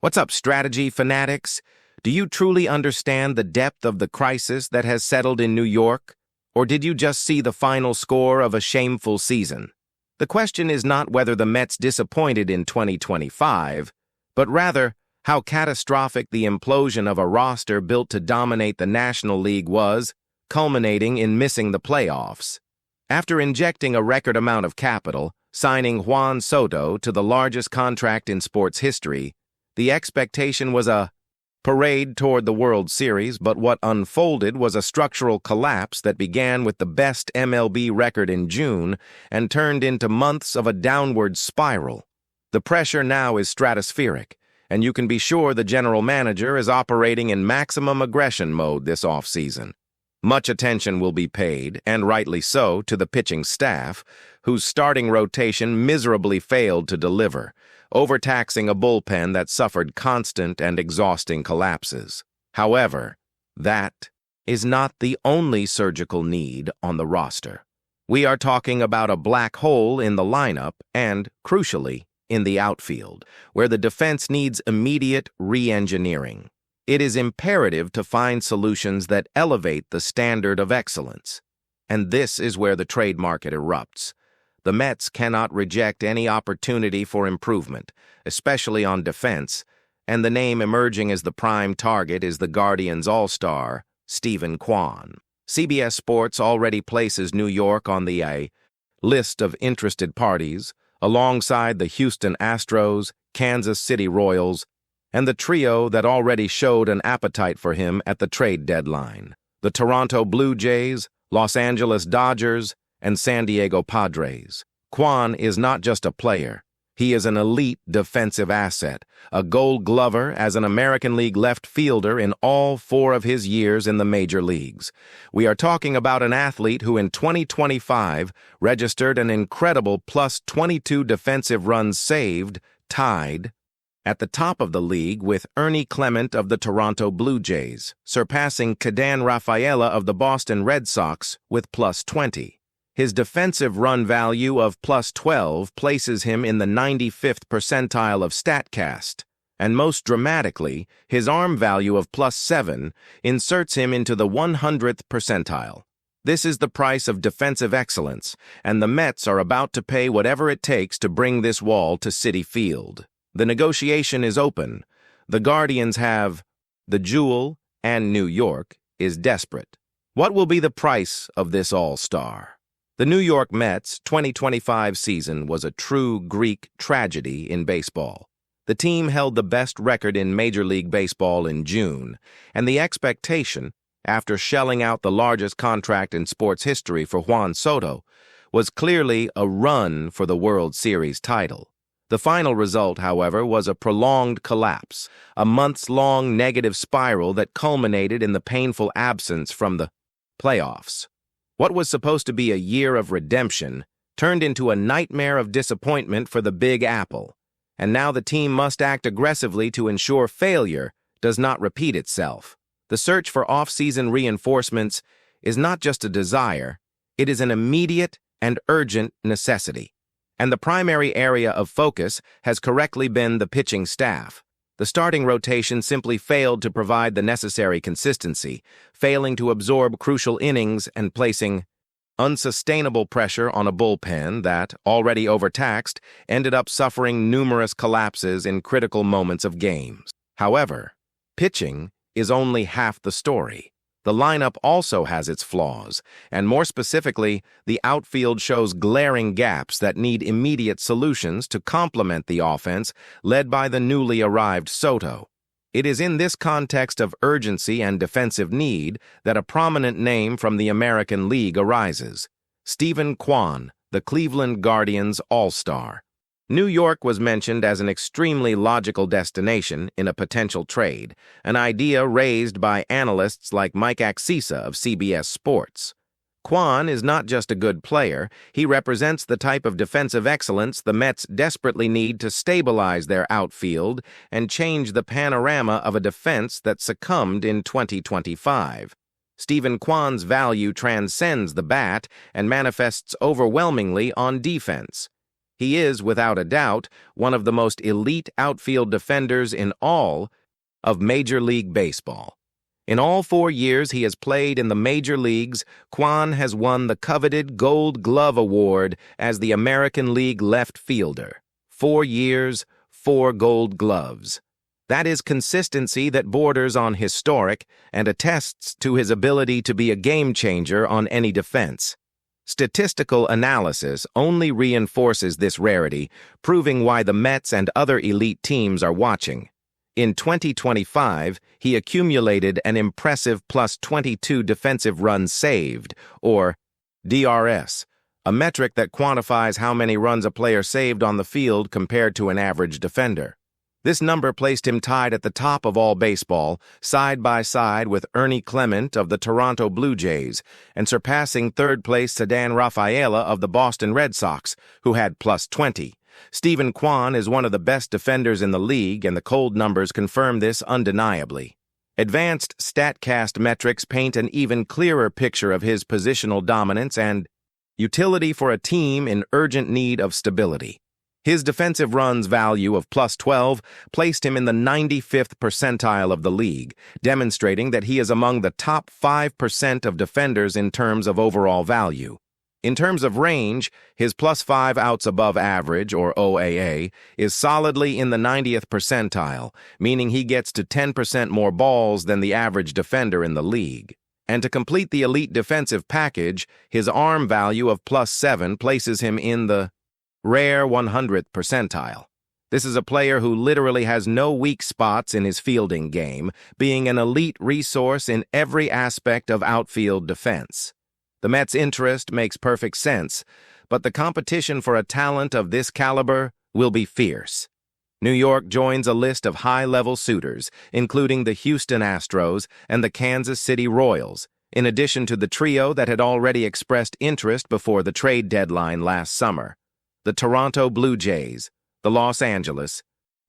What's up, strategy fanatics? Do you truly understand the depth of the crisis that has settled in New York? Or did you just see the final score of a shameful season? The question is not whether the Mets disappointed in 2025, but rather how catastrophic the implosion of a roster built to dominate the National League was, culminating in missing the playoffs. After injecting a record amount of capital, signing Juan Soto to the largest contract in sports history, the expectation was a parade toward the World Series, but what unfolded was a structural collapse that began with the best MLB record in June and turned into months of a downward spiral. The pressure now is stratospheric, and you can be sure the general manager is operating in maximum aggression mode this offseason. Much attention will be paid, and rightly so, to the pitching staff, whose starting rotation miserably failed to deliver, overtaxing a bullpen that suffered constant and exhausting collapses. However, that is not the only surgical need on the roster. We are talking about a black hole in the lineup and, crucially, in the outfield, where the defense needs immediate re-engineering. It is imperative to find solutions that elevate the standard of excellence. And this is where the trade market erupts. The Mets cannot reject any opportunity for improvement, especially on defense, and the name emerging as the prime target is the Guardians' all-star, Steven Kwan. CBS Sports already places New York on the list of interested parties, alongside the Houston Astros, Kansas City Royals, and the trio that already showed an appetite for him at the trade deadline: the Toronto Blue Jays, Los Angeles Dodgers, and San Diego Padres. Kwan is not just a player. He is an elite defensive asset, a Gold Glover as an American League left fielder in all 4 of his years in the major leagues. We are talking about an athlete who in 2025 registered an incredible plus 22 defensive runs saved, tied at the top of the league with Ernie Clement of the Toronto Blue Jays, surpassing Kedan Rafaela of the Boston Red Sox with plus 20. His defensive run value of plus 12 places him in the 95th percentile of StatCast, and most dramatically, his arm value of plus 7 inserts him into the 100th percentile. This is the price of defensive excellence, and the Mets are about to pay whatever it takes to bring this wall to Citi Field. The negotiation is open. The Guardians have the jewel, and New York is desperate. What will be the price of this all-star? The New York Mets' 2025 season was a true Greek tragedy in baseball. The team held the best record in Major League Baseball in June, and the expectation, after shelling out the largest contract in sports history for Juan Soto, was clearly a run for the World Series title. The final result, however, was a prolonged collapse, a months-long negative spiral that culminated in the painful absence from the playoffs. What was supposed to be a year of redemption turned into a nightmare of disappointment for the Big Apple, and now the team must act aggressively to ensure failure does not repeat itself. The search for off-season reinforcements is not just a desire, it is an immediate and urgent necessity. And the primary area of focus has correctly been the pitching staff. The starting rotation simply failed to provide the necessary consistency, failing to absorb crucial innings and placing unsustainable pressure on a bullpen that, already overtaxed, ended up suffering numerous collapses in critical moments of games. However, pitching is only half the story. The lineup also has its flaws, and more specifically, the outfield shows glaring gaps that need immediate solutions to complement the offense led by the newly arrived Soto. It is in this context of urgency and defensive need that a prominent name from the American League arises: Steven Kwan, the Cleveland Guardians All-Star. New York was mentioned as an extremely logical destination in a potential trade, an idea raised by analysts like Mike Axisa of CBS Sports. Kwan is not just a good player, he represents the type of defensive excellence the Mets desperately need to stabilize their outfield and change the panorama of a defense that succumbed in 2025. Steven Kwan's value transcends the bat and manifests overwhelmingly on defense. He is, without a doubt, one of the most elite outfield defenders in all of Major League Baseball. In all 4 years he has played in the major leagues, Kwan has won the coveted Gold Glove Award as the American League left fielder. 4 years, 4 Gold Gloves. That is consistency that borders on historic and attests to his ability to be a game changer on any defense. Statistical analysis only reinforces this rarity, proving why the Mets and other elite teams are watching. In 2025, he accumulated an impressive plus 22 defensive runs saved, or DRS, a metric that quantifies how many runs a player saved on the field compared to an average defender. This number placed him tied at the top of all baseball, side by side with Ernie Clement of the Toronto Blue Jays, and surpassing third-place Ceddanne Rafaela of the Boston Red Sox, who had plus 20. Steven Kwan is one of the best defenders in the league, and the cold numbers confirm this undeniably. Advanced StatCast metrics paint an even clearer picture of his positional dominance and utility for a team in urgent need of stability. His defensive runs value of plus 12 placed him in the 95th percentile of the league, demonstrating that he is among the top 5% of defenders in terms of overall value. In terms of range, his plus 5 outs above average, or OAA, is solidly in the 90th percentile, meaning he gets to 10% more balls than the average defender in the league. And to complete the elite defensive package, his arm value of plus 7 places him in the rare 100th percentile. This is a player who literally has no weak spots in his fielding game, being an elite resource in every aspect of outfield defense. The Mets' interest makes perfect sense, but the competition for a talent of this caliber will be fierce. New York joins a list of high-level suitors, including the Houston Astros and the Kansas City Royals, in addition to the trio that had already expressed interest before the trade deadline last summer: the Toronto Blue Jays, the Los Angeles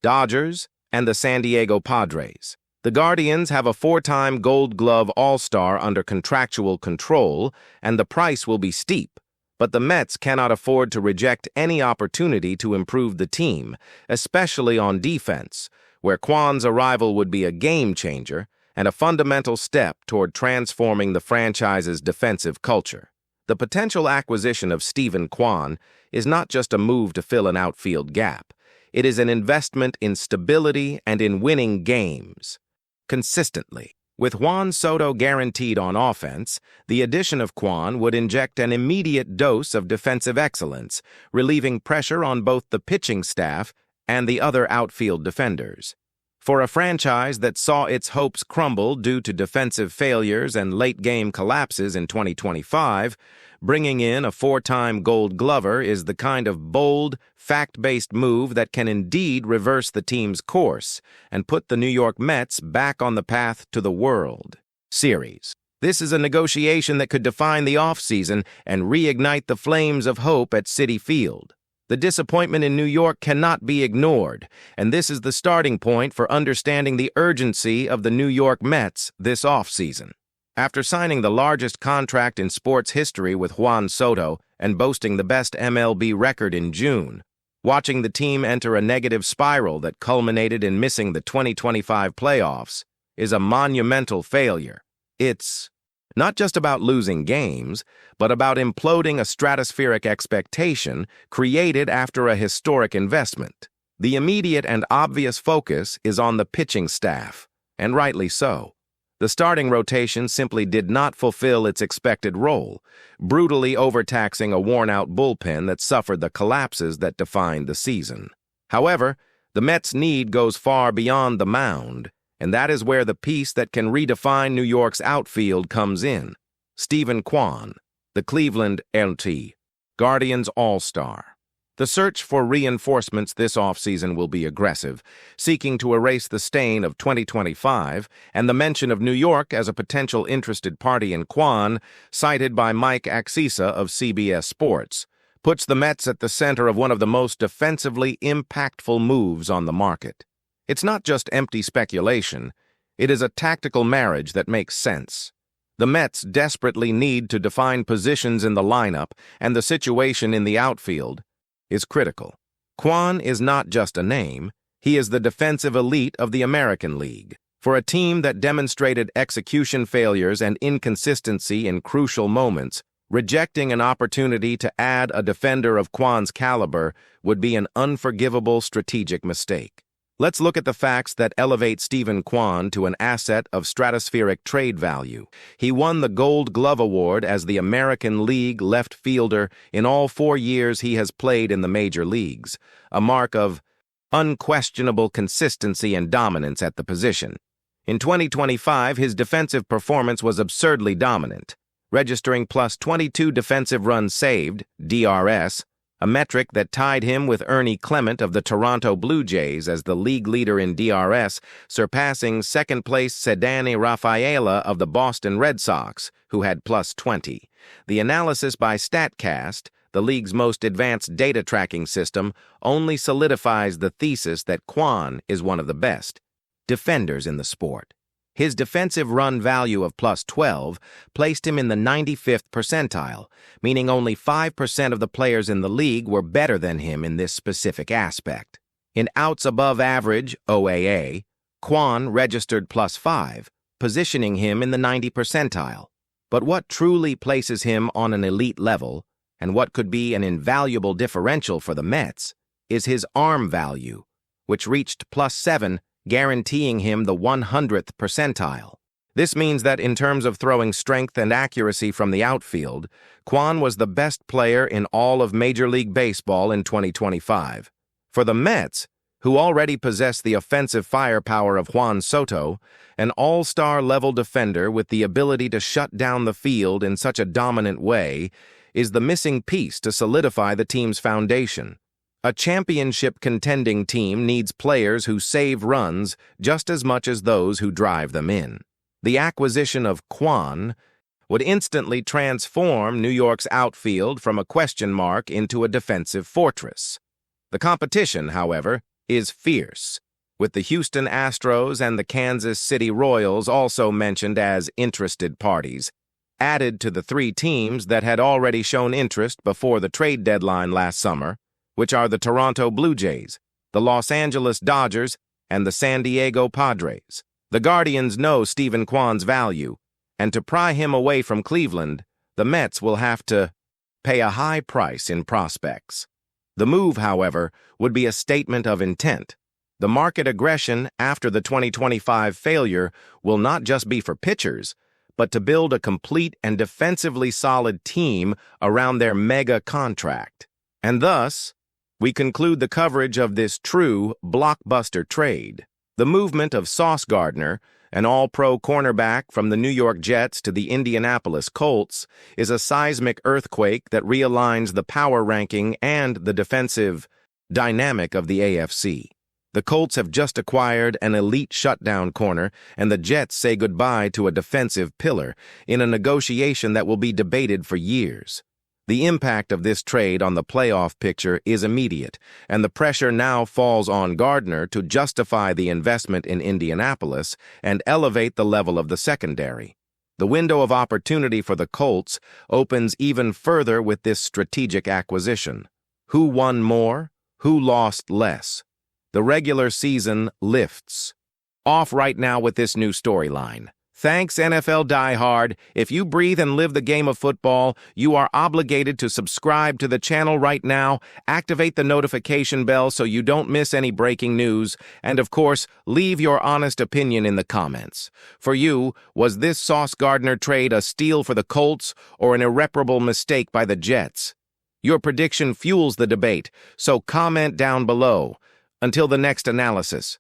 Dodgers, and the San Diego Padres. The Guardians have a 4-time Gold Glove All-Star under contractual control, and the price will be steep. But the Mets cannot afford to reject any opportunity to improve the team, especially on defense, where Kwan's arrival would be a game-changer and a fundamental step toward transforming the franchise's defensive culture. The potential acquisition of Steven Kwan is not just a move to fill an outfield gap. It is an investment in stability and in winning games consistently. With Juan Soto guaranteed on offense, the addition of Kwan would inject an immediate dose of defensive excellence, relieving pressure on both the pitching staff and the other outfield defenders. For a franchise that saw its hopes crumble due to defensive failures and late-game collapses in 2025, bringing in a 4-time Gold Glover is the kind of bold, fact-based move that can indeed reverse the team's course and put the New York Mets back on the path to the World Series. This is a negotiation that could define the offseason and reignite the flames of hope at Citi Field. The disappointment in New York cannot be ignored, and this is the starting point for understanding the urgency of the New York Mets this offseason. After signing the largest contract in sports history with Juan Soto and boasting the best MLB record in June, watching the team enter a negative spiral that culminated in missing the 2025 playoffs is a monumental failure. It's not just about losing games, but about imploding a stratospheric expectation created after a historic investment. The immediate and obvious focus is on the pitching staff, and rightly so. The starting rotation simply did not fulfill its expected role, brutally overtaxing a worn-out bullpen that suffered the collapses that defined the season. However, the Mets' need goes far beyond the mound, and that is where the piece that can redefine New York's outfield comes in: Steven Kwan, the Cleveland LT Guardians All-Star. The search for reinforcements this offseason will be aggressive, seeking to erase the stain of 2025 and the mention of New York as a potential interested party in Kwan, cited by Mike Axisa of CBS Sports, puts the Mets at the center of one of the most defensively impactful moves on the market. It's not just empty speculation. It is a tactical marriage that makes sense. The Mets desperately need to define positions in the lineup and the situation in the outfield, is critical. Kwon is not just a name, he is the defensive elite of the American League. For a team that demonstrated execution failures and inconsistency in crucial moments, rejecting an opportunity to add a defender of Kwon's caliber would be an unforgivable strategic mistake. Let's look at the facts that elevate Steven Kwon to an asset of stratospheric trade value. He won the Gold Glove Award as the American League left fielder in all 4 years he has played in the major leagues, a mark of unquestionable consistency and dominance at the position. In 2025, his defensive performance was absurdly dominant, registering plus 22 defensive runs saved, DRS, a metric that tied him with Ernie Clement of the Toronto Blue Jays as the league leader in DRS, surpassing second-place Ceddanne Rafaela of the Boston Red Sox, who had plus 20. The analysis by StatCast, the league's most advanced data tracking system, only solidifies the thesis that Kwon is one of the best defenders in the sport. His defensive run value of plus 12 placed him in the 95th percentile, meaning only 5% of the players in the league were better than him in this specific aspect. In outs above average, OAA, Kwon registered plus 5, positioning him in the 90th percentile. But what truly places him on an elite level, and what could be an invaluable differential for the Mets, is his arm value, which reached plus 7, guaranteeing him the 100th percentile. This means that in terms of throwing strength and accuracy from the outfield, Kwon was the best player in all of Major League Baseball in 2025. For the Mets, who already possess the offensive firepower of Juan Soto, an all-star level defender with the ability to shut down the field in such a dominant way, is the missing piece to solidify the team's foundation. A championship-contending team needs players who save runs just as much as those who drive them in. The acquisition of Kwon would instantly transform New York's outfield from a question mark into a defensive fortress. The competition, however, is fierce, with the Houston Astros and the Kansas City Royals also mentioned as interested parties, added to the 3 teams that had already shown interest before the trade deadline last summer, which are the Toronto Blue Jays, the Los Angeles Dodgers, and the San Diego Padres. The Guardians know Steven Kwon's value, and to pry him away from Cleveland, the Mets will have to pay a high price in prospects. The move, however, would be a statement of intent. The market aggression after the 2025 failure will not just be for pitchers, but to build a complete and defensively solid team around their mega contract. And thus, we conclude the coverage of this true blockbuster trade. The movement of Sauce Gardner, an all-pro cornerback from the New York Jets to the Indianapolis Colts, is a seismic earthquake that realigns the power ranking and the defensive dynamic of the AFC. The Colts have just acquired an elite shutdown corner, and the Jets say goodbye to a defensive pillar in a negotiation that will be debated for years. The impact of this trade on the playoff picture is immediate, and the pressure now falls on Gardner to justify the investment in Indianapolis and elevate the level of the secondary. The window of opportunity for the Colts opens even further with this strategic acquisition. Who won more? Who lost less? The regular season lifts off right now with this new storyline. Thanks, NFL diehard. If you breathe and live the game of football, you are obligated to subscribe to the channel right now, activate the notification bell so you don't miss any breaking news, and of course, leave your honest opinion in the comments. For you, was this Sauce Gardner trade a steal for the Colts or an irreparable mistake by the Jets? Your prediction fuels the debate, so comment down below. Until the next analysis.